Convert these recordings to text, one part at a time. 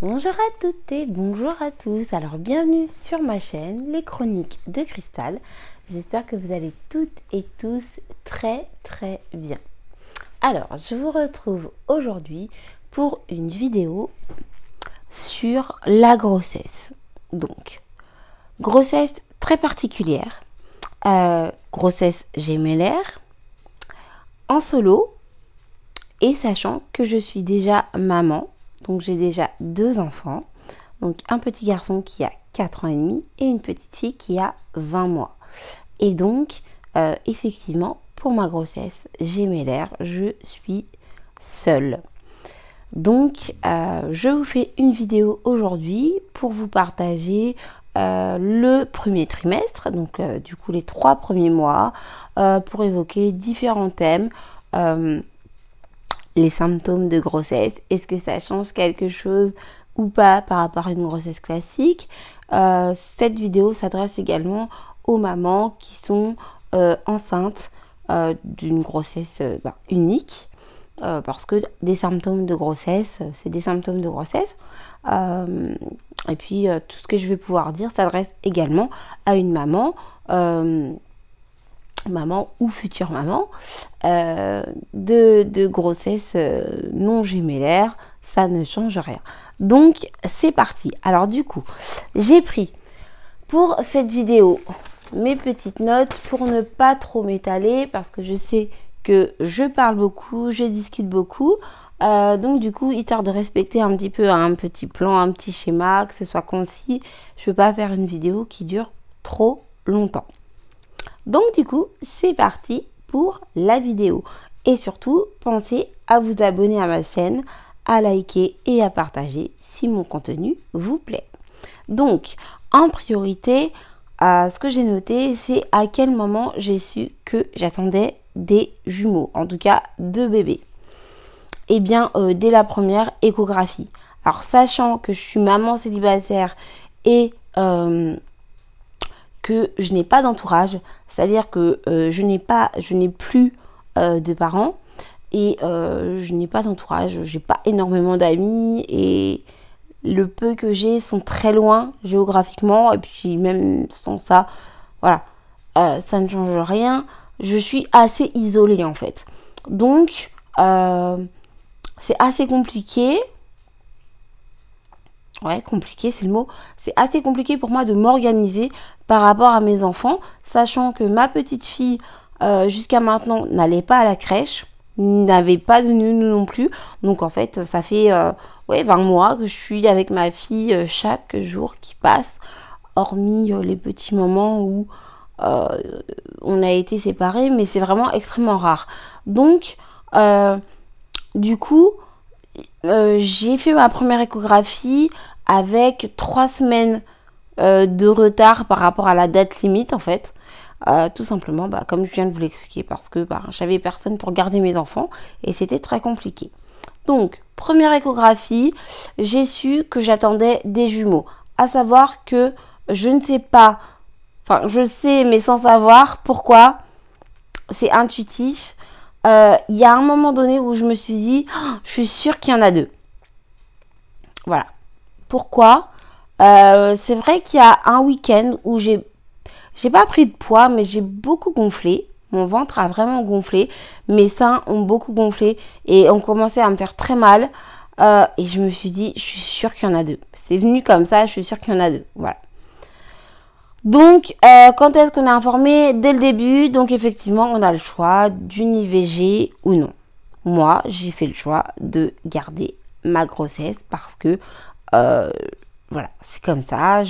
Bonjour à toutes et bonjour à tous. Alors bienvenue sur ma chaîne Les Chroniques de Cristal. J'espère que vous allez toutes et tous très bien. Alors je vous retrouve aujourd'hui pour une vidéo sur la grossesse. Donc grossesse très particulière, grossesse gémellaire, en solo et sachant que je suis déjà maman. Donc j'ai déjà 2 enfants, donc un petit garçon qui a 4 ans et demi et une petite fille qui a 20 mois. Et donc effectivement pour ma grossesse gémellaire, je suis seule. Donc je vous fais une vidéo aujourd'hui pour vous partager le premier trimestre, donc du coup les 3 premiers mois, pour évoquer différents thèmes. Les symptômes de grossesse, est-ce que ça change quelque chose ou pas par rapport à une grossesse classique. Cette vidéo s'adresse également aux mamans qui sont enceintes d'une grossesse unique, parce que des symptômes de grossesse, c'est des symptômes de grossesse. Et puis tout ce que je vais pouvoir dire s'adresse également à une maman, maman ou future maman, de grossesse non gémellaire, ça ne change rien. Donc c'est parti. Alors du coup, j'ai pris pour cette vidéo mes petites notes pour ne pas trop m'étaler, parce que je sais que je parle beaucoup, je discute beaucoup. Donc du coup, histoire de respecter un petit peu un petit plan, un petit schéma, que ce soit concis, je ne veux pas faire une vidéo qui dure trop longtemps. Donc du coup, c'est parti pour la vidéo. Et surtout, pensez à vous abonner à ma chaîne, à liker et à partager si mon contenu vous plaît. Donc, en priorité, ce que j'ai noté, c'est à quel moment j'ai su que j'attendais des jumeaux, en tout cas 2 bébés. Eh bien, dès la première échographie. Alors, sachant que je suis maman célibataire et que je n'ai pas d'entourage, c'est-à-dire que je n'ai plus de parents et je n'ai pas d'entourage, j'ai pas énormément d'amis et le peu que j'ai sont très loin géographiquement, et puis même sans ça, voilà, ça ne change rien. Je suis assez isolée en fait, donc c'est assez compliqué. Ouais, compliqué, c'est le mot. C'est assez compliqué pour moi de m'organiser par rapport à mes enfants, sachant que ma petite fille, jusqu'à maintenant, n'allait pas à la crèche, n'avait pas de nounou non plus. Donc en fait, ça fait 20 mois que je suis avec ma fille chaque jour qui passe, hormis les petits moments où on a été séparés, mais c'est vraiment extrêmement rare. Donc, du coup, j'ai fait ma première échographie avec 3 semaines de retard par rapport à la date limite en fait. Tout simplement, comme je viens de vous l'expliquer, parce que j'avais personne pour garder mes enfants et c'était très compliqué. Donc, première échographie, j'ai su que j'attendais des jumeaux. À savoir que je ne sais pas, enfin je sais mais sans savoir pourquoi, c'est intuitif. Il y a un moment donné où je me suis dit, oh, je suis sûre qu'il y en a 2. Voilà. Pourquoi? C'est vrai qu'il y a un week-end où j'ai pas pris de poids, mais j'ai beaucoup gonflé. Mon ventre a vraiment gonflé. Mes seins ont beaucoup gonflé et ont commencé à me faire très mal. Et je me suis dit, je suis sûre qu'il y en a 2. C'est venu comme ça, je suis sûre qu'il y en a 2. Voilà. Donc, quand est-ce qu'on est informé? Dès le début. Donc, effectivement, on a le choix d'une IVG ou non. Moi, j'ai fait le choix de garder ma grossesse parce que, voilà, c'est comme ça.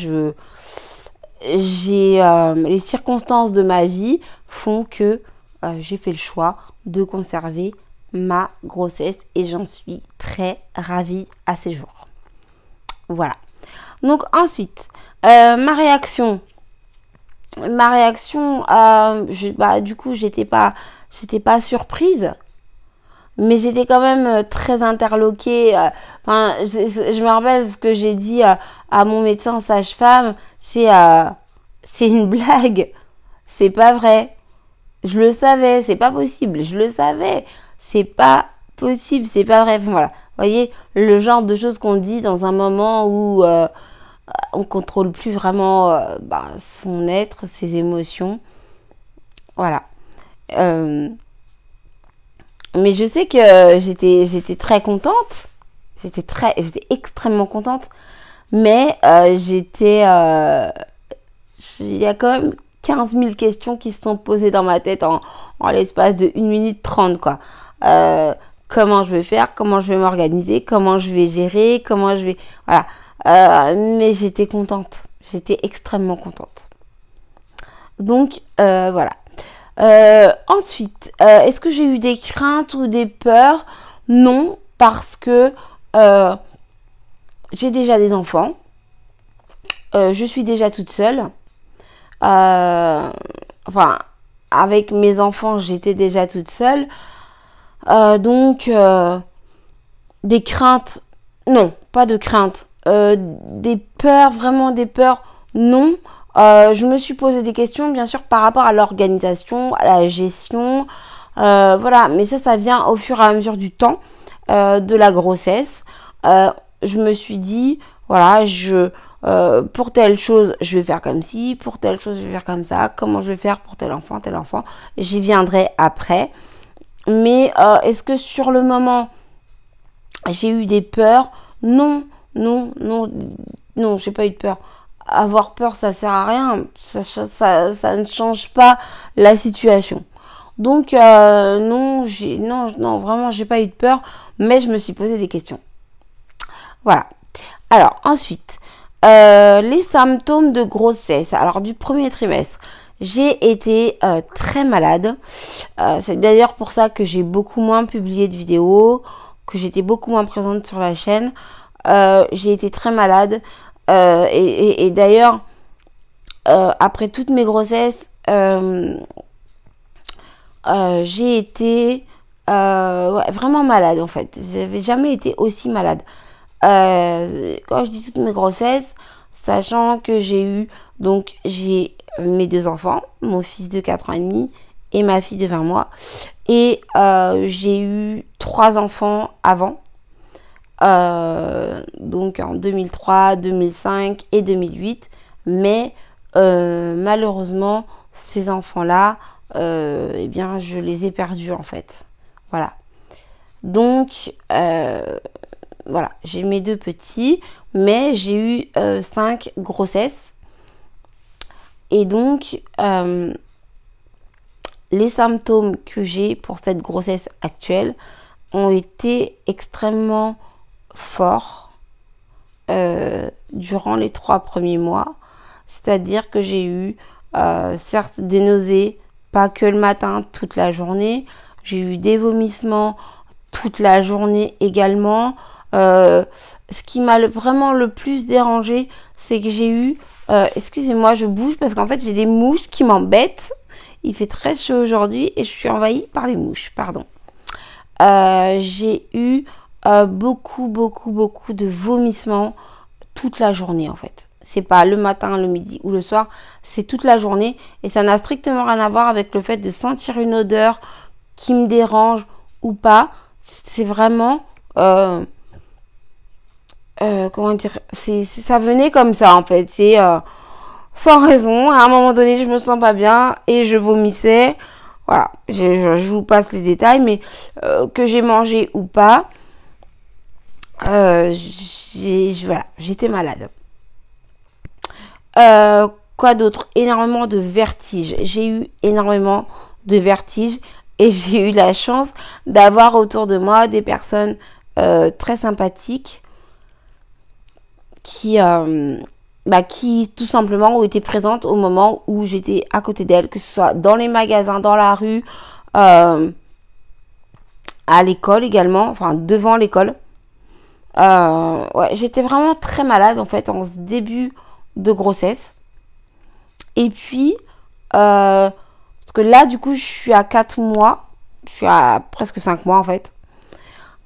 Les circonstances de ma vie font que j'ai fait le choix de conserver ma grossesse et j'en suis très ravie à ces jours. Voilà. Donc, ensuite, ma réaction, du coup, j'étais pas surprise, mais j'étais quand même très interloquée. Je me rappelle ce que j'ai dit à mon médecin sage-femme, c'est une blague, c'est pas vrai. Je le savais, c'est pas possible, je le savais, c'est pas possible, c'est pas vrai. Enfin, voilà. Vous voyez, le genre de choses qu'on dit dans un moment où on contrôle plus vraiment son être, ses émotions. Voilà. Mais je sais que j'étais très contente. J'étais extrêmement contente. Mais il y a quand même 15 000 questions qui se sont posées dans ma tête en l'espace de 1 minute 30, quoi. Comment je vais faire, comment je vais m'organiser, comment je vais gérer, comment je vais... Voilà. Mais j'étais contente. J'étais extrêmement contente. Donc, voilà. Ensuite, est-ce que j'ai eu des craintes ou des peurs? Non, parce que j'ai déjà des enfants. Je suis déjà toute seule. Enfin, avec mes enfants, j'étais déjà toute seule. Donc, des craintes, non, pas de craintes. Des peurs, vraiment des peurs, non. Je me suis posé des questions, bien sûr, par rapport à l'organisation, à la gestion. Voilà, mais ça vient au fur et à mesure du temps de la grossesse. Je me suis dit, voilà, pour telle chose, je vais faire comme ci, pour telle chose, je vais faire comme ça, comment je vais faire pour tel enfant, j'y viendrai après. Mais est-ce que sur le moment, j'ai eu des peurs? Non, j'ai pas eu de peur. Avoir peur, ça sert à rien, ça ne change pas la situation. Donc non, vraiment, j'ai pas eu de peur, mais je me suis posé des questions. Voilà. Alors, ensuite, les symptômes de grossesse. Alors, du premier trimestre, j'ai été très malade. C'est d'ailleurs pour ça que j'ai beaucoup moins publié de vidéos, que j'étais beaucoup moins présente sur la chaîne. J'ai été très malade. Et d'ailleurs, après toutes mes grossesses, j'ai été vraiment malade en fait. J'avais jamais été aussi malade. Quand je dis toutes mes grossesses, sachant que j'ai mes 2 enfants, mon fils de 4 ans et demi et ma fille de 20 mois. Et j'ai eu 3 enfants avant. Donc en 2003, 2005 et 2008. Mais malheureusement, ces enfants-là, eh bien, je les ai perdus en fait. Voilà. Donc, voilà, j'ai mes 2 petits, mais j'ai eu 5 grossesses. Et donc, les symptômes que j'ai pour cette grossesse actuelle ont été extrêmement forts durant les 3 premiers mois. C'est-à-dire que j'ai eu certes des nausées, pas que le matin, toute la journée. J'ai eu des vomissements toute la journée également. Ce qui m'a vraiment le plus dérangé, c'est que j'ai eu... excusez-moi, je bouge parce qu'en fait, j'ai des mouches qui m'embêtent. Il fait très chaud aujourd'hui et je suis envahie par les mouches, pardon. J'ai eu beaucoup de vomissements toute la journée en fait. C'est pas le matin, le midi ou le soir, c'est toute la journée et ça n'a strictement rien à voir avec le fait de sentir une odeur qui me dérange ou pas. C'est vraiment comment dire, ça venait comme ça en fait. C'est sans raison. À un moment donné, je me sens pas bien et je vomissais. Voilà, je vous passe les détails, mais que j'ai mangé ou pas, voilà, j'étais malade. Quoi d'autre? Énormément de vertiges. J'ai eu énormément de vertiges et j'ai eu la chance d'avoir autour de moi des personnes très sympathiques qui tout simplement ont été présentes au moment où j'étais à côté d'elles, que ce soit dans les magasins, dans la rue, à l'école également, enfin devant l'école. Ouais, j'étais vraiment très malade en fait en ce début de grossesse. Et puis, parce que là du coup je suis à 4 mois, je suis à presque 5 mois en fait.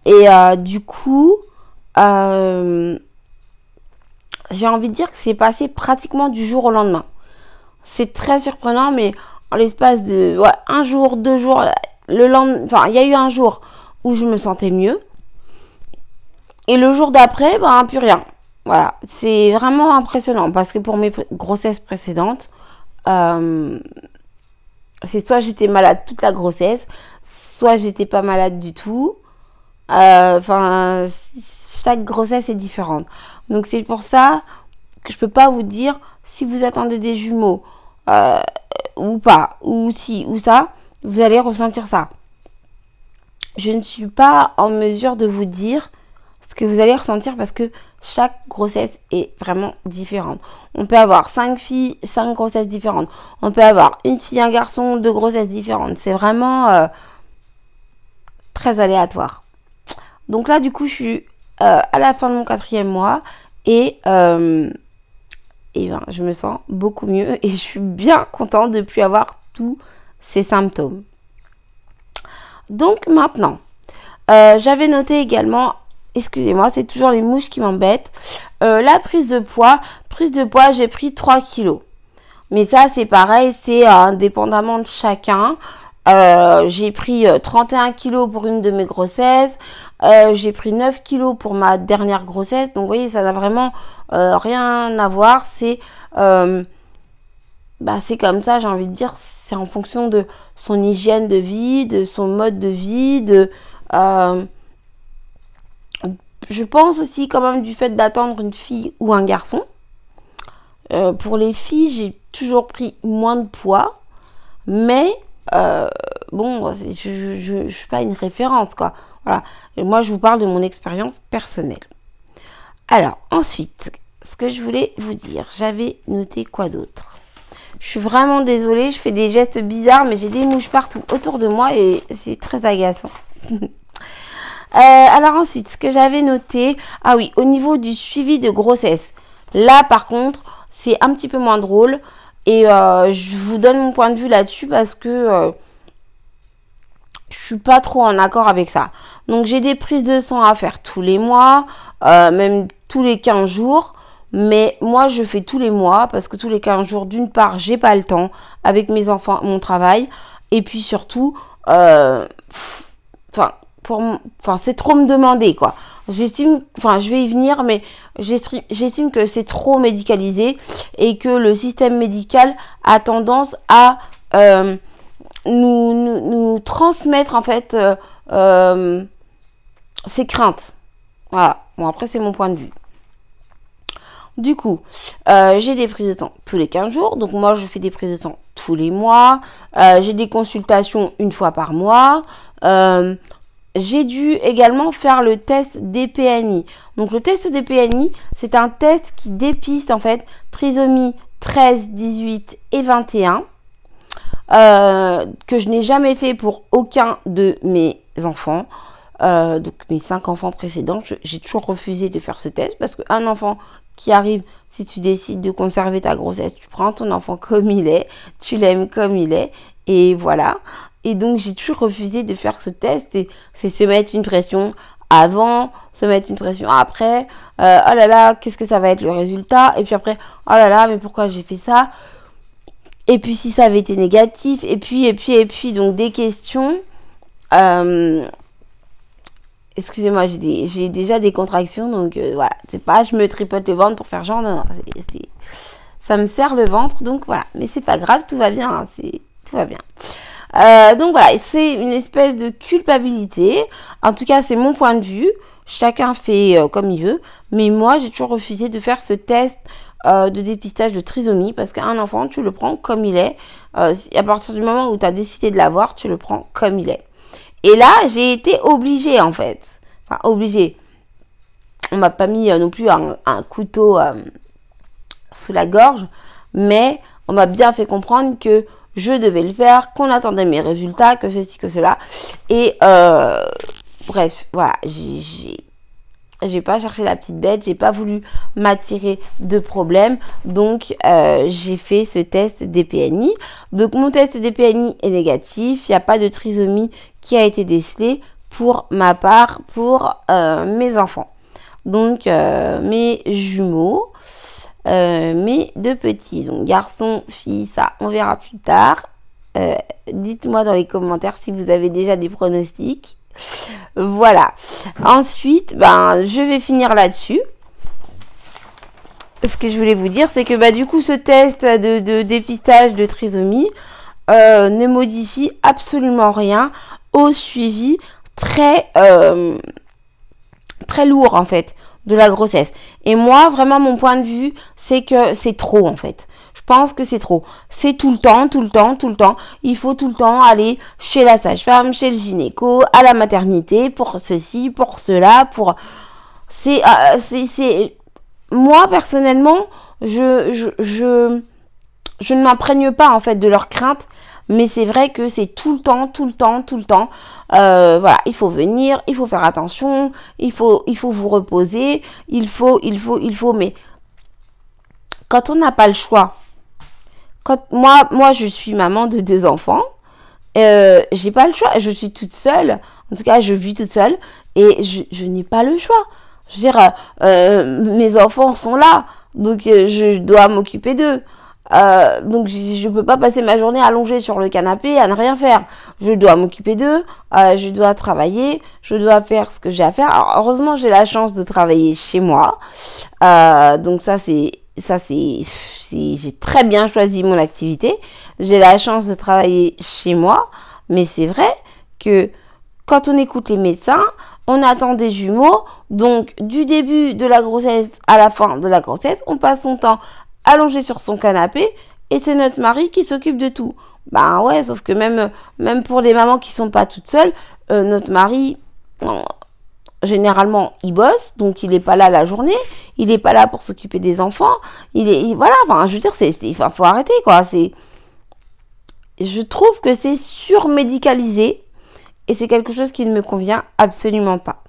Et du coup, j'ai envie de dire que c'est passé pratiquement du jour au lendemain. C'est très surprenant, mais en l'espace de 1 jour, 2 jours, le lendemain, enfin, il y a eu un jour où je me sentais mieux. Et le jour d'après, ben, plus rien. Voilà, c'est vraiment impressionnant parce que pour mes grossesses précédentes, c'est soit j'étais malade toute la grossesse, soit j'étais pas malade du tout. Enfin, chaque grossesse est différente. Donc c'est pour ça que je peux pas vous dire si vous attendez des jumeaux ou pas, ou si ou ça, vous allez ressentir ça. Je ne suis pas en mesure de vous dire ce que vous allez ressentir parce que chaque grossesse est vraiment différente. On peut avoir 5 filles, 5 grossesses différentes. On peut avoir une fille, un garçon, 2 grossesses différentes. C'est vraiment très aléatoire. Donc là, du coup, je suis à la fin de mon 4e mois et ben, je me sens beaucoup mieux et je suis bien contente de ne plus avoir tous ces symptômes. Donc maintenant, j'avais noté également, excusez-moi, c'est toujours les mouches qui m'embêtent, la prise de poids, j'ai pris 3 kilos. Mais ça, c'est pareil, c'est indépendamment de chacun. J'ai pris 31 kilos pour une de mes grossesses. J'ai pris 9 kilos pour ma dernière grossesse. Donc, vous voyez, ça n'a vraiment rien à voir. C'est c'est comme ça, j'ai envie de dire. C'est en fonction de son hygiène de vie, de son mode de vie, je pense aussi quand même du fait d'attendre une fille ou un garçon. Pour les filles, j'ai toujours pris moins de poids. Mais, bon, je suis pas une référence, quoi. Voilà. Et moi, je vous parle de mon expérience personnelle. Alors, ensuite, ce que je voulais vous dire, j'avais noté quoi d'autre? Je suis vraiment désolée, je fais des gestes bizarres, mais j'ai des mouches partout autour de moi et c'est très agaçant. Alors ensuite, ce que j'avais noté, ah oui, au niveau du suivi de grossesse. Là, par contre, c'est un petit peu moins drôle. Et je vous donne mon point de vue là-dessus parce que je suis pas trop en accord avec ça. Donc j'ai des prises de sang à faire tous les mois, même tous les 15 jours. Mais moi je fais tous les mois parce que tous les 15 jours, d'une part, j'ai pas le temps avec mes enfants, mon travail. Et puis surtout, c'est trop me demander, quoi. J'estime, je vais y venir, mais j'estime que c'est trop médicalisé et que le système médical a tendance à nous transmettre en fait ses craintes. Voilà. Bon, après c'est mon point de vue. Du coup, j'ai des prises de sang tous les 15 jours. Donc moi, je fais des prises de sang tous les mois. J'ai des consultations une fois par mois. J'ai dû également faire le test des PNI. Donc le test des PNI, c'est un test qui dépiste en fait trisomie 13, 18 et 21 que je n'ai jamais fait pour aucun de mes enfants. Donc mes 5 enfants précédents, j'ai toujours refusé de faire ce test parce qu'un enfant qui arrive, si tu décides de conserver ta grossesse, tu prends ton enfant comme il est, tu l'aimes comme il est et voilà. Et donc, j'ai toujours refusé de faire ce test. Et c'est se mettre une pression avant, se mettre une pression après. Oh là là, qu'est-ce que ça va être le résultat? Et puis après, oh là là, mais pourquoi j'ai fait ça? Et puis, si ça avait été négatif. Et puis, donc des questions. Excusez-moi, j'ai déjà des contractions. Donc, voilà. C'est pas, je me tripote le ventre pour faire genre, non, ça me serre le ventre. Donc, voilà. Mais c'est pas grave, tout va bien. Hein, tout va bien. Donc voilà, c'est une espèce de culpabilité. En tout cas, c'est mon point de vue. Chacun fait comme il veut. Mais moi, j'ai toujours refusé de faire ce test de dépistage de trisomie parce qu'un enfant, tu le prends comme il est. À partir du moment où tu as décidé de l'avoir, tu le prends comme il est. Et là, j'ai été obligée en fait. Enfin, obligée. On m'a pas mis non plus un couteau sous la gorge. Mais on m'a bien fait comprendre que je devais le faire, qu'on attendait mes résultats, que ceci, que cela. Et bref, voilà, j'ai pas cherché la petite bête, j'ai pas voulu m'attirer de problème. Donc j'ai fait ce test des PNI. Donc mon test des PNI est négatif, il n'y a pas de trisomie qui a été décelée pour ma part, pour mes enfants. Donc mes jumeaux. Mes 2 petits, donc garçon, fille, ça on verra plus tard. Dites-moi dans les commentaires si vous avez déjà des pronostics. Voilà. Ensuite, ben, je vais finir là-dessus. Ce que je voulais vous dire, c'est que bah, du coup, ce test de dépistage de trisomie ne modifie absolument rien au suivi très lourd en fait de la grossesse. Et moi, vraiment, mon point de vue, c'est que c'est trop en fait. Je pense que c'est trop. C'est tout le temps, tout le temps, tout le temps. Il faut tout le temps aller chez la sage-femme, chez le gynéco, à la maternité, pour ceci, pour cela, pour... Moi, personnellement, je ne m'imprègne pas, en fait, de leurs craintes. Mais c'est vrai que c'est tout le temps, tout le temps, tout le temps. Voilà, il faut venir, il faut faire attention, il faut vous reposer, il faut. Mais quand on n'a pas le choix, moi, je suis maman de 2 enfants, j'ai pas le choix. Je suis toute seule. En tout cas, je vis toute seule et je n'ai pas le choix. Je veux dire, mes enfants sont là, donc je dois m'occuper d'eux. Donc je peux pas passer ma journée allongée sur le canapé à ne rien faire. Je dois m'occuper d'eux, je dois travailler, je dois faire ce que j'ai à faire. Alors, heureusement, j'ai la chance de travailler chez moi. Donc j'ai très bien choisi mon activité. J'ai la chance de travailler chez moi, mais c'est vrai que quand on écoute les médecins, on attend des jumeaux, donc du début de la grossesse à la fin de la grossesse, on passe son temps allongé sur son canapé et c'est notre mari qui s'occupe de tout. Ben ouais, sauf que même pour les mamans qui sont pas toutes seules, notre mari, généralement, il bosse, donc il est pas là la journée, il est pas là pour s'occuper des enfants, voilà, enfin, je veux dire, il faut arrêter, quoi, je trouve que c'est surmédicalisé et c'est quelque chose qui ne me convient absolument pas.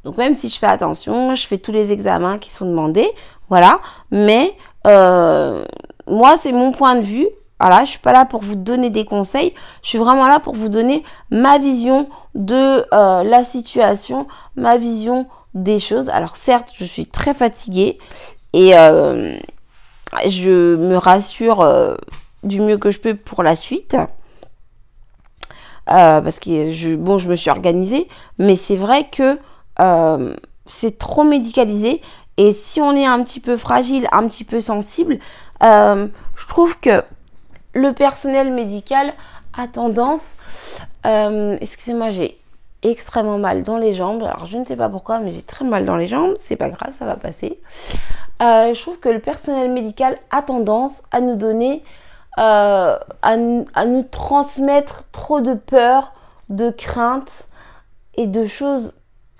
Donc même si je fais attention, je fais tous les examens qui sont demandés, voilà, mais moi c'est mon point de vue, voilà, je suis pas là pour vous donner des conseils, je suis vraiment là pour vous donner ma vision de la situation, ma vision des choses. Alors certes, je suis très fatiguée et je me rassure du mieux que je peux pour la suite. Parce que je me suis organisée, mais c'est vrai que c'est trop médicalisé et si on est un petit peu fragile, un petit peu sensible, je trouve que le personnel médical a tendance, excusez-moi, j'ai extrêmement mal dans les jambes, alors je ne sais pas pourquoi, mais j'ai très mal dans les jambes, c'est pas grave, ça va passer. Je trouve que le personnel médical a tendance à nous donner à nous transmettre trop de peur, de crainte et de choses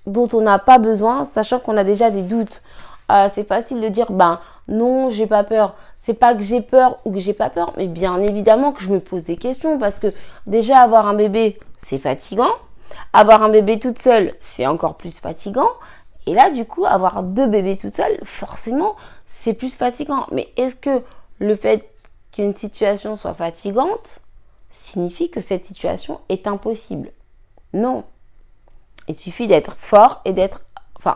dont on n'a pas besoin, sachant qu'on a déjà des doutes. C'est facile de dire, ben non, j'ai pas peur. C'est pas que j'ai peur ou que j'ai pas peur, mais bien évidemment que je me pose des questions parce que déjà avoir un bébé, c'est fatigant. Avoir un bébé toute seule, c'est encore plus fatigant. Et là, du coup, avoir 2 bébés toute seule, forcément, c'est plus fatigant. Mais est-ce que le fait qu'une situation soit fatigante signifie que cette situation est impossible? Non. Il suffit d'être fort et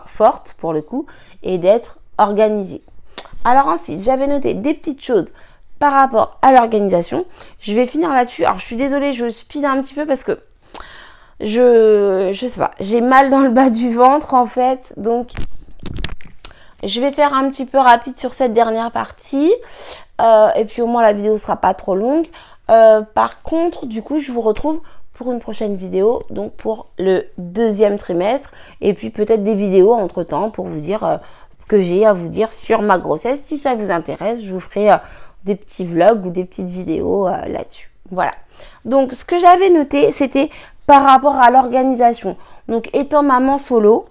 forte pour le coup et d'être organisée. Alors ensuite, j'avais noté des petites choses par rapport à l'organisation. Je vais finir là-dessus. Alors je suis désolée, je speed un petit peu parce que je sais pas, j'ai mal dans le bas du ventre en fait, donc je vais faire un petit peu rapide sur cette dernière partie. Et puis au moins la vidéo sera pas trop longue. Par contre, du coup, je vous retrouve pour une prochaine vidéo, donc pour le 2e trimestre. Et puis peut-être des vidéos entre temps pour vous dire ce que j'ai à vous dire sur ma grossesse. Si ça vous intéresse, je vous ferai des petits vlogs ou des petites vidéos là-dessus. Voilà. Donc ce que j'avais noté, c'était par rapport à l'organisation. Donc étant maman solo,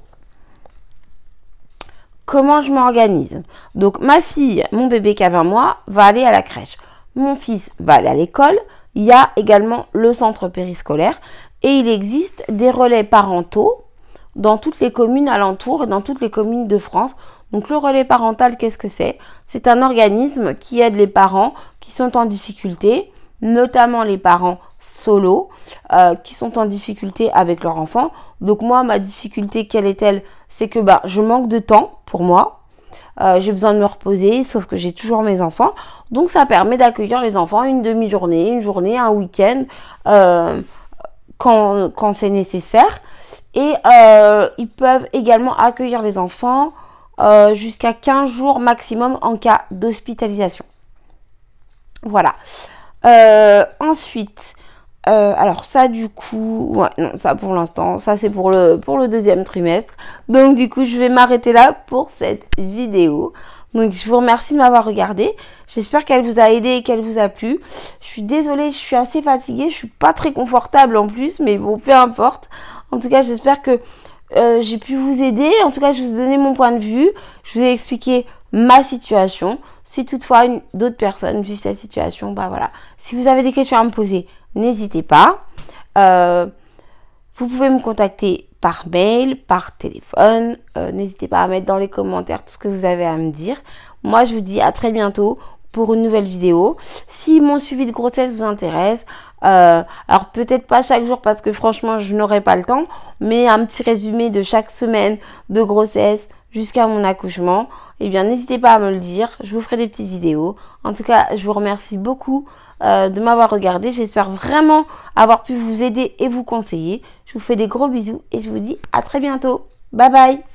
comment je m'organise? Donc ma fille, mon bébé qui a 20 mois, va aller à la crèche. Mon fils va aller à l'école. Il y a également le centre périscolaire et il existe des relais parentaux dans toutes les communes alentours et dans toutes les communes de France. Donc le relais parental, qu'est-ce que c'est? C'est un organisme qui aide les parents qui sont en difficulté, notamment les parents solo, qui sont en difficulté avec leur enfant. Donc moi, ma difficulté, quelle est-elle? C'est que je manque de temps pour moi. J'ai besoin de me reposer, sauf que j'ai toujours mes enfants. Donc ça permet d'accueillir les enfants une demi-journée, une journée, un week-end, quand c'est nécessaire. Et ils peuvent également accueillir les enfants jusqu'à 15 jours maximum en cas d'hospitalisation. Voilà. Ensuite, alors ça du coup, ouais, non, ça pour l'instant, ça c'est pour le deuxième trimestre. Donc du coup, je vais m'arrêter là pour cette vidéo. Donc je vous remercie de m'avoir regardé. J'espère qu'elle vous a aidé et qu'elle vous a plu. Je suis désolée, je suis assez fatiguée, je suis pas très confortable en plus, mais bon, peu importe. En tout cas, j'espère que j'ai pu vous aider. En tout cas, je vous ai donné mon point de vue. Je vous ai expliqué ma situation. Si toutefois d'autres personnes vivent cette situation, bah voilà. Si vous avez des questions à me poser, n'hésitez pas. Vous pouvez me contacter par mail, par téléphone. N'hésitez pas à mettre dans les commentaires tout ce que vous avez à me dire. Moi, je vous dis à très bientôt pour une nouvelle vidéo. Si mon suivi de grossesse vous intéresse, alors peut-être pas chaque jour parce que franchement, je n'aurai pas le temps, mais un petit résumé de chaque semaine de grossesse jusqu'à mon accouchement, eh bien, n'hésitez pas à me le dire. Je vous ferai des petites vidéos. En tout cas, je vous remercie beaucoup de m'avoir regardé. J'espère vraiment avoir pu vous aider et vous conseiller. Je vous fais des gros bisous et je vous dis à très bientôt. Bye bye!